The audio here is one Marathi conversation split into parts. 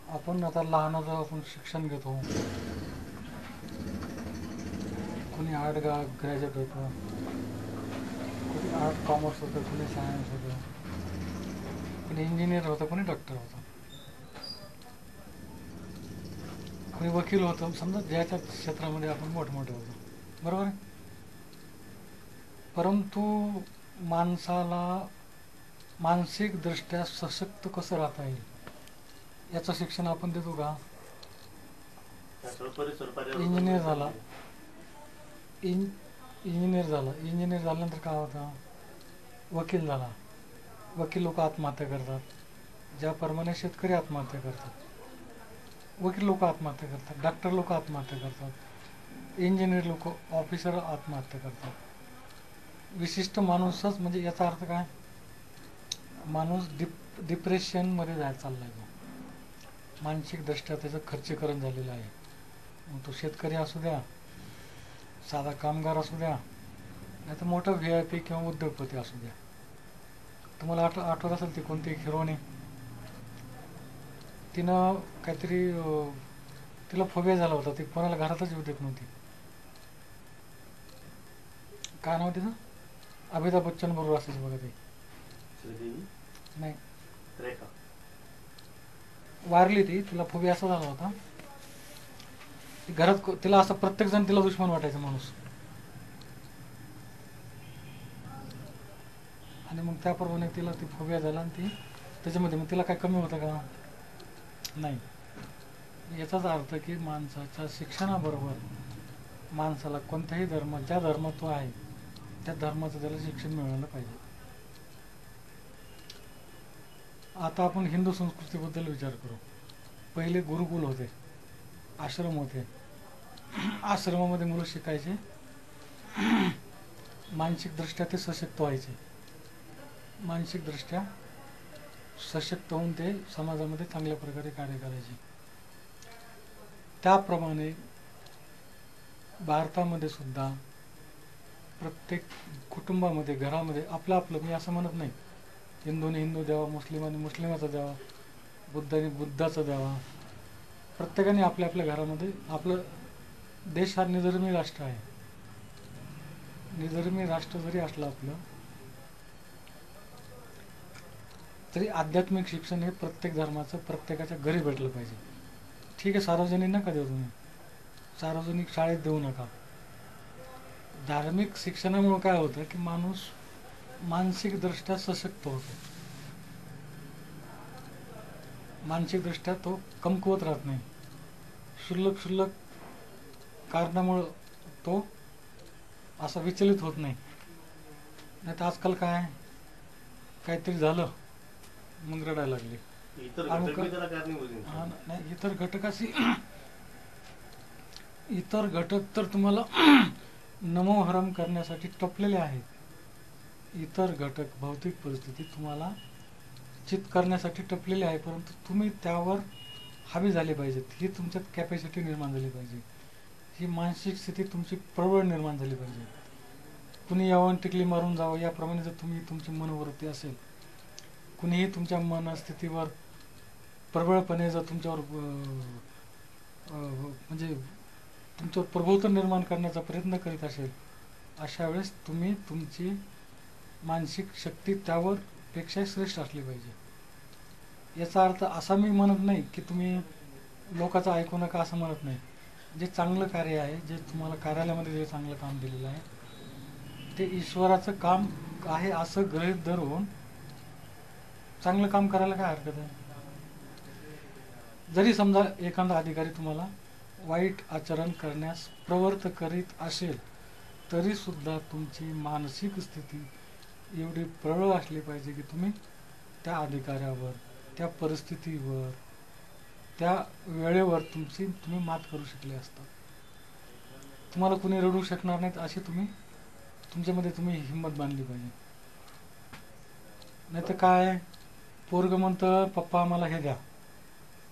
आपण आता लहानाचं आपण शिक्षण घेतो, कोणी आर्ट ग्रॅज्युएट होतं, कोणी आर्ट कॉमर्स होतं, कोणी सायन्स होतं, कोणी इंजिनियर होतं, कोणी डॉक्टर होतं, कोणी वकील होतं. समजा ज्याच्या क्षेत्रामध्ये आपण मोठमोठे होतो, बरोबर आहे. परंतु माणसाला मानसिकदृष्ट्या सशक्त कसं राहता येईल याचं शिक्षण आपण देतो का? इंजिनियर झाला, इंजिनियर झाल्यानंतर काय होतं? वकील झाला, वकील लोक आत्महत्या करतात, ज्याप्रमाणे शेतकरी आत्महत्या करतात, वकील लोक आत्महत्या करतात, डॉक्टर लोक आत्महत्या करतात, इंजिनियर लोक, ऑफिसर आत्महत्या करतात. विशिष्ट माणूसच, म्हणजे याचा अर्थ काय? माणूस डिप्रेशनमध्ये जायला चालला आहे. मानसिकदृष्ट्या त्याचं खच्चीकरण झालेलं आहे. मग तो शेतकरी असू द्या, साधा कामगार असू द्या, नाही तर मोठा VIP किंवा उद्योगपती असू द्या. तुम्हाला आठवत असेल ती कोणती हिरोईन, तिनं काहीतरी तिला फोबिया झाला होता, ती कोणाला घरातच येऊ देत नव्हती. काय नाव तिचं? अमिताभ बच्चन बरोबर असायचं बघा ते. नाही, वारली ती, तिला फोबिया असा झाला होता, घरात तिला असं प्रत्येक जण तिला दुश्मन वाटायचं माणूस. आणि मग त्याप्रमाणे तिला ती फोबिया झाला आणि ती त्याच्यामध्ये, मग तिला काय कमी होतं का? नाही. याचाच अर्थ की माणसाच्या शिक्षणाबरोबर माणसाला कोणत्याही धर्म, ज्या धर्मात तो आहे त्या धर्माचं त्याला शिक्षण मिळालं पाहिजे. आता आपण हिंदू संस्कृतीबद्दल विचार करू. पहिले गुरुकुल होते, आश्रम होते, आश्रमामध्ये मुलं शिकायचे, मानसिकदृष्ट्या ते सशक्त व्हायचे, मानसिकदृष्ट्या सशक्त होऊन ते समाजामध्ये चांगल्या प्रकारे कार्य करायचे. त्याप्रमाणे भारतामध्ये सुद्धा प्रत्येक कुटुंबामध्ये, घरामध्ये आपलं आपलं, मी असं म्हणत नाही हिंदूने हिंदू द्यावा, मुस्लिमाने मुस्लिमाचा द्यावा, बुद्धाने बुद्धाचा द्यावा, प्रत्येकाने आपल्या आपल्या घरामध्ये, आपलं देश हा निधर्मी राष्ट्र आहे. निधर्मी राष्ट्र जरी असलं आपलं, तरी आध्यात्मिक शिक्षण हे प्रत्येक धर्माचं प्रत्येकाच्या घरी भेटलं पाहिजे. ठीक आहे, सार्वजनिक नका देऊ तुम्ही, सार्वजनिक शाळेत देऊ नका. धार्मिक शिक्षणामुळे काय होतं की माणूस मानसिकदृष्ट्या सशक्त होतो, मानसिकदृष्ट्या तो कमकुवत राहत नाही. क्षुल्लक कारणामुळं तो असा विचलित होत नाही. नाही तर आजकाल काय, काहीतरी झालं मग रडायला लागले. नाही, इतर घटक तर तुम्हाला नमोहरम करण्यासाठी टपलेले आहेत. इतर घटक, भौतिक परिस्थिती तुम्हाला चित करण्यासाठी टपलेले आहे, परंतु तुम्ही त्यावर हावी झाले पाहिजेत. ही तुमच्यात कॅपॅसिटी निर्माण झाली पाहिजे, ही मानसिक स्थिती तुमची प्रबळ निर्माण झाली पाहिजे. कुणी यावं टिकली मारून जावं याप्रमाणे जर तुमची मनोवृत्ती असेल, कुणीही तुमच्या मनस्थितीवर प्रबळपणे जर तुमच्यावर म्हणजे तुमच्यावर प्रभुत्व निर्माण करण्याचा प्रयत्न करीत असेल, अशा वेळेस तुम्ही तुमची मानसिक शक्ती त्यावर पेक्षा श्रेष्ठ असली पाहिजे. याचा अर्थ असा मी म्हणत नाही की तुम्ही लोकांचं ऐकू नका, असं म्हणत नाही. जे चांगलं कार्य आहे, जे तुम्हाला कार्यालयामध्ये जे चांगलं काम दिलेलं आहे ते ईश्वराचं काम आहे असं गृहीत धरून चांगलं काम करायला काय हरकत आहे. जरी समजा एखादा अधिकारी तुम्हाला वाईट आचरण करण्यास प्रवृत्त करीत असेल, तरी सुद्धा तुमची मानसिक स्थिती एवढी प्रबळ असली पाहिजे की तुम्ही त्या अधिकाऱ्यावर, त्या परिस्थितीवर, त्या वेळेवर तुम्ही मात करू शकले असता. तुम्हाला कुणी रडू शकणार नाहीत अशी तुमच्यामध्ये तुम्ही हिंमत बांधली पाहिजे. नाही तर काय, पोरग म्हणतं पप्पा आम्हाला हे द्या,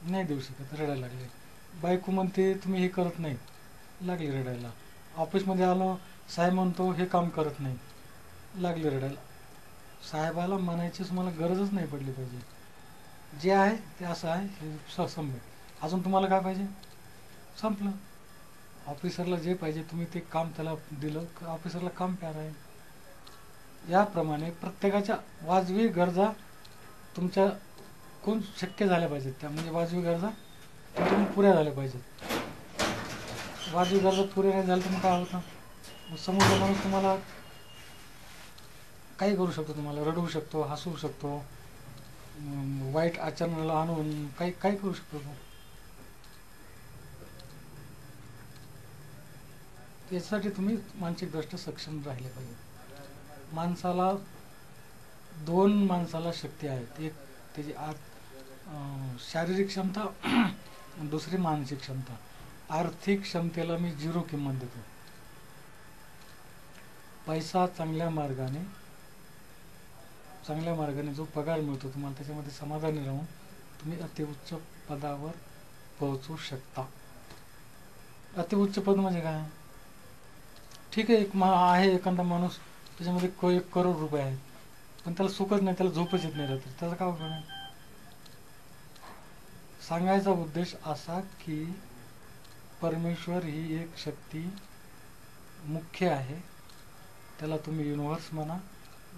नाही देऊ शकत, रडायला लागले. बायको म्हणते तुम्ही हे करत नाही, लागली रडायला. ऑफिसमध्ये आलो, साहेब म्हणतो हे काम करत नाही, लागले रडायला. साहेबाला म्हणायची तुम्हाला गरजच नाही पडली पाहिजे. जे आहे ते असं आहे, हे संपलं. अजून तुम्हाला काय पाहिजे? संपलं. ऑफिसरला जे पाहिजे तुम्ही ते काम त्याला दिलं, ऑफिसरला काम प्यार आहे. याप्रमाणे प्रत्येकाच्या वाजवी गरजा तुमच्या कोण शक्य झाल्या पाहिजेत, त्या म्हणजे वाजवी गरजा तुम्ही पुऱ्या झाल्या पाहिजेत. वाजवी गरजा पुऱ्या नाही झाल्या तर मग काय होतं? मग समोरचा माणूस तुम्हाला काही करू शकतो, तुम्हाला रडवू शकतो, हसवू शकतो, वाईट आचरणाला आणून काही काही करू शकतो तो. त्यासाठी तुम्ही मानसिकदृष्ट्या सक्षम राहिले पाहिजे. माणसाला माणसाला शक्ती आहेत. एक त्याची शारीरिक क्षमता, दुसरी मानसिक क्षमता. आर्थिक क्षमतेला मी 0 किंमत देतो. पैसा चांगल्या मार्गाने जो पगार मिळतो तुम्हाला, त्याच्यामध्ये समाधानी राहून तुम्ही अतिउच्च पदावर पोहोचू शकता. अतिउच्च पद म्हणजे काय? ठीक आहे, आहे एखादा माणूस त्याच्यामध्ये 1 करोड रुपये आहेत, पण त्याला सुखच नाही, त्याला झोपच येत नाही रात्री, त्याचा काय उपयोग आहे? सांगायचा उद्देश असा की परमेश्वर ही एक शक्ती मुख्य आहे. त्याला तुम्ही युनिव्हर्स म्हणा.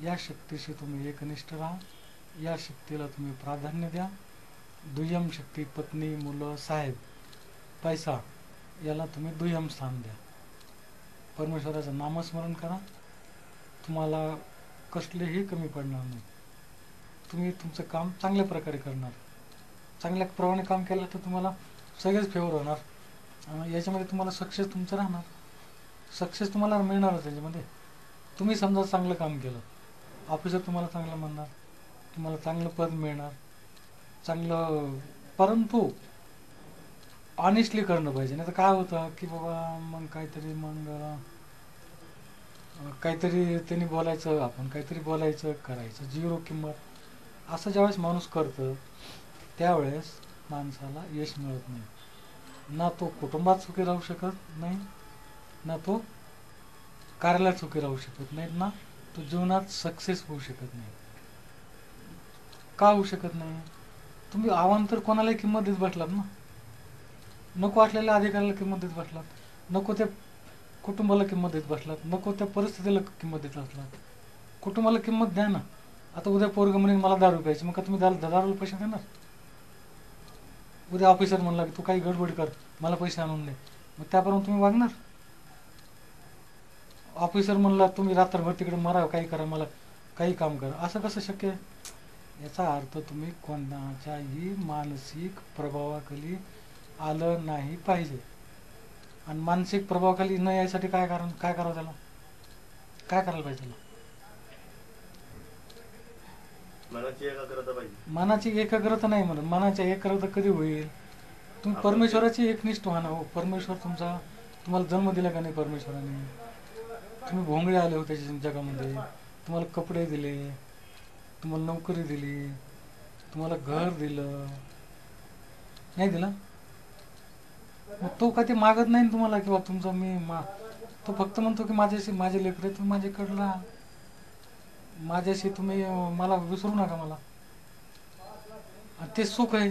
या शक्तीशी तुम्ही एकनिष्ठ राहा. या शक्तीला तुम्ही प्राधान्य द्या. दुय्यम शक्ती पत्नी, मुलं, साहेब, पैसा याला तुम्ही दुय्यम स्थान द्या. परमेश्वराचं नामस्मरण करा. तुम्हाला कसलेही कमी पडणार नाही. तुम्ही तुमचं काम चांगल्या प्रकारे करणार. चांगल्या प्रमाणे काम केलं तर तुम्हाला सगळेच फेवर होणार. याच्यामध्ये तुम्हाला सक्सेस तुमचं राहणार. सक्सेस तुम्हाला मिळणारच त्याच्यामध्ये. तुम्ही समजा चांगलं काम केलं, ऑफिसर तुम्हाला चांगलं म्हणणार, तुम्हाला चांगलं पद मिळणार, चांगलं. परंतु ऑनेस्टली करणं पाहिजे. नाही तर काय होतं की बाबा मग काहीतरी त्यांनी बोलायचं, आपण काहीतरी बोलायचं, करायचं, 0 किंमत. असं ज्यावेळेस माणूस करतं त्यावेळेस माणसाला यश मिळत नाही. ना तो कुटुंबात सुखी राहू शकत नाही, ना तो कार्यालयात सुखी राहू शकत नाही, ना तो जीवनात सक्सेस होऊ शकत नाही. का होऊ शकत नाही? तुम्ही अवांतर कोणालाही किंमत देत बसलात ना. नको असलेल्या अधिकाऱ्याला किंमत देत बसलात, नको त्या कुटुंबाला किंमत देत बसलात, नको त्या परिस्थितीला किंमत देत बसलात. कुटुंबाला किंमत द्या ना. आता उद्या पोरगं म्हणेन मला दारू प्यायची, मग का तुम्ही दारूला पैसे देणार? उद्या ऑफिसर म्हणला की तू काही गडबड कर, मला पैसे आणून दे, मग त्याप्रमाणे तुम्ही वागणार? ऑफिसर म्हणला तुम्ही रात्रभर तिकडे मरा, काही करा, मला काही काम करा, असं कसं शक्य आहे? याचा अर्थ तुम्ही कोणाच्याही मानसिक प्रभावाखाली आलं नाही पाहिजे. आणि मानसिक प्रभावाखाली न यायसाठी काय करावं त्याला? काय करायला पाहिजे त्याला? मनाची एकाग्रता नाही म्हणत. मनाची एकाग्रता कधी होईल? तुम्ही परमेश्वराची एकनिष्ठ व्हा ना. हो, परमेश्वर तुम्हाला जन्म दिला का नाही परमेश्वराने? तुम्ही भोंगळे आले होते जगामध्ये, तुम्हाला कपडे दिले, तुम्हाला नोकरी दिली, तुम्हाला घर दिलं, नाही दिलं? मग तो कधी मागत नाही तुम्हाला किंवा तुमचा तो फक्त म्हणतो की माझे लेकरं तुम्ही माझ्याकडे राहा, माझ्याशी तुम्ही मला विसरू नका मला. आणि ते सुख आहे,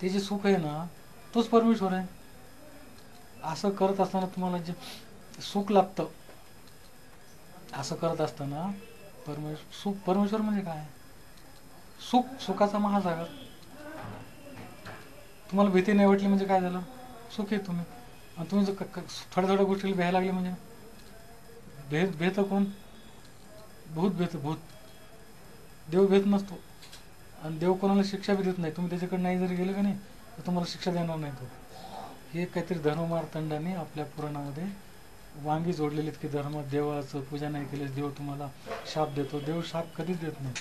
ते जे सुख आहे ना, तोच परमेश्वर आहे. असं करत असताना तुम्हाला जे सुख लाभतं, असं करत असताना परमेश्वर म्हणजे काय? सुखाचा महासागर. तुम्हाला भीती नाही वाटली म्हणजे काय झालं? सुख आहे तुम्ही. आणि तुम्ही जर थोड्या गोष्टीला भ्यायला लागले म्हणजे भेत कोण? भूत. देव भेट नसतो. आणि देव कोणाला शिक्षा बी देत नाही. तुम्ही त्याच्याकडे नाही जरी गेले का नाही तर तुम्हाला शिक्षा देणार नाही तो. हे काहीतरी धर्ममार्तंडाने आपल्या पुराणामध्ये वांगी जोडलेली की देवाचं पूजा नाही केल्यास देव तुम्हाला शाप देतो. देव शाप कधीच देत नाही.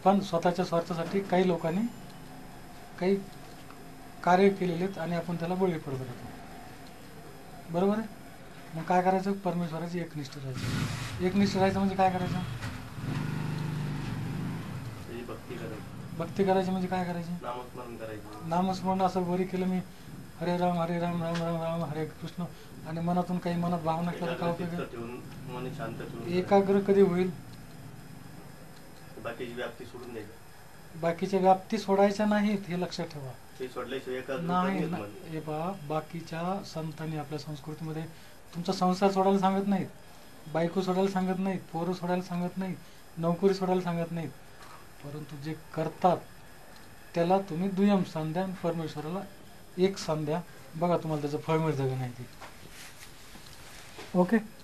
पण स्वतःच्या स्वार्थासाठी काही लोकांनी काही कार्य केलेले आहेत आणि आपण त्याला बळी पडत राहतो. बरोबर आहे? मग काय करायचं? परमेश्वराची एकनिष्ठ राहायचं. एकनिष्ठ राहायचं म्हणजे काय करायचं? भक्ती करायची म्हणजे काय करायची? नामस्मरण. असं वरी केलं मी, हरे राम हरे राम राम राम राम हरे कृष्ण, आणि मनातून काही मनात भावना नसल्या तर काय उपयोग? एकाग्र कधी होईल? बाकीची व्याप्ती सोडून द्यायची. बाकीच्या व्याप्ती सोडायच्या नाहीत, हे लक्षात ठेवा. ते सोडल्याशिवाय एकाच नाही रूपात ना- येत म्हणजे. हे पहा, बाकीच्या संतांनी आपल्या संस्कृतीमध्ये तुमचा संसार सोडायला सांगत नाहीत, बायको सोडायला सांगत नाहीत, पोरं सोडायला सांगत नाहीत, नोकरी सोडायला सांगत नाहीत. परंतु जे करतात त्याला तुम्ही दुय्यम स्थान द्या आणि परमेश्वराला एक स्थान द्या. बघा तुम्हाला त्याचं फळ मिळतं का नाही ते. ओके.